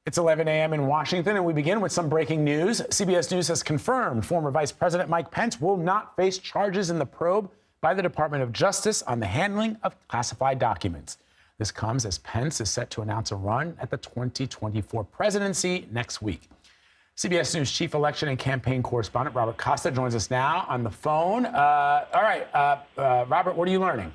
It's 11 a.m. in Washington, and we begin with some breaking news. CBS News has confirmed former Vice President Mike Pence will not face charges in the probe by the Department of Justice on the handling of classified documents. This comes as Pence is set to announce a run at the 2024 presidency next week. CBS News chief election and campaign correspondent Robert Costa joins us now on the phone. Robert, what are you learning?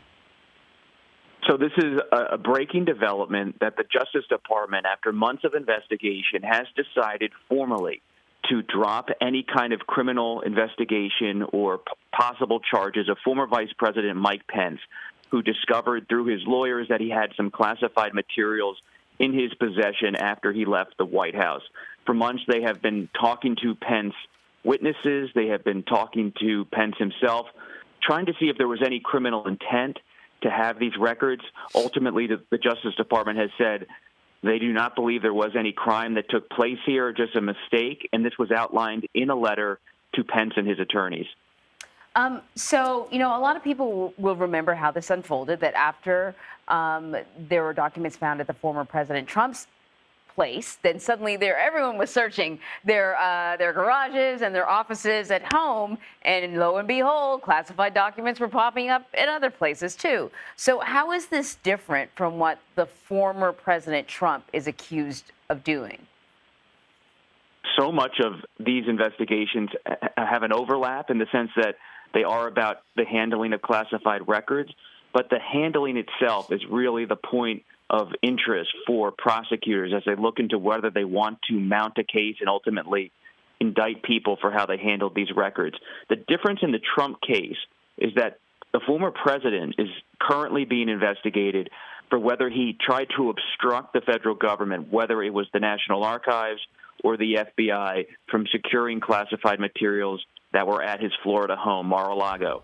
So this is a breaking development that the Justice Department, after months of investigation, has decided formally to drop any kind of criminal investigation or possible charges of former Vice President Mike Pence, who discovered through his lawyers that he had some classified materials in his possession after he left the White House. For months, they have been talking to Pence witnesses. They have been talking to Pence himself, trying to see if there was any criminal intent to have these records. Ultimately, the Justice Department has said they do not believe there was any crime that took place here, just a mistake, and this was outlined in a letter to Pence and his attorneys. So, a lot of people will remember how this unfolded, that after there were documents found at the former President Trump's place, then suddenly everyone was searching their garages and their offices at home, and lo and behold, classified documents were popping up at other places too. So how is this different from what the former President Trump is accused of doing? So much of these investigations have an overlap in the sense that they are about the handling of classified records, but the handling itself is really the point of interest for prosecutors as they look into whether they want to mount a case and ultimately indict people for how they handled these records. The difference in the Trump case is that the former president is currently being investigated for whether he tried to obstruct the federal government, whether it was the National Archives or the FBI, from securing classified materials that were at his Florida home, Mar-a-Lago.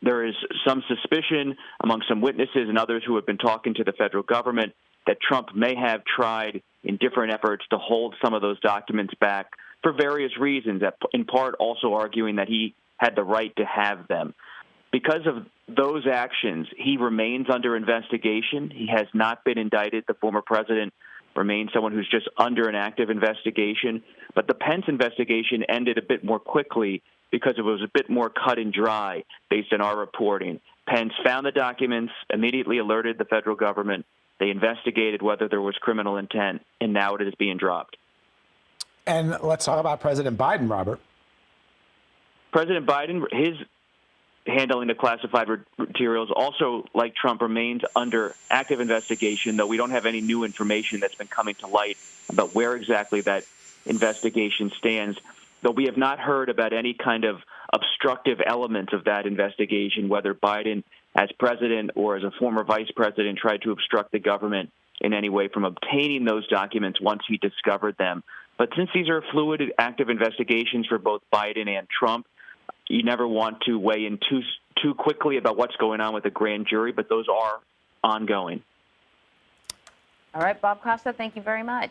There is some suspicion among some witnesses and others who have been talking to the federal government that Trump may have tried in different efforts to hold some of those documents back for various reasons, in part also arguing that he had the right to have them. Because of those actions, he remains under investigation. He has not been indicted. The former president remains someone who's just under an active investigation. But the Pence investigation ended a bit more quickly because it was a bit more cut and dry based on our reporting. Pence found the documents, immediately alerted the federal government. They investigated whether there was criminal intent, and now it is being dropped. And let's talk about President Biden, Robert. President Biden, his handling of classified materials also, like Trump, remains under active investigation, though we don't have any new information that's been coming to light about where exactly that investigation stands. Though we have not heard about any kind of obstructive elements of that investigation, whether Biden as president or as a former vice president tried to obstruct the government in any way from obtaining those documents once he discovered them. But since these are fluid, active investigations for both Biden and Trump, you never want to weigh in too quickly about what's going on with the grand jury, but those are ongoing. All right, Bob Costa, thank you very much.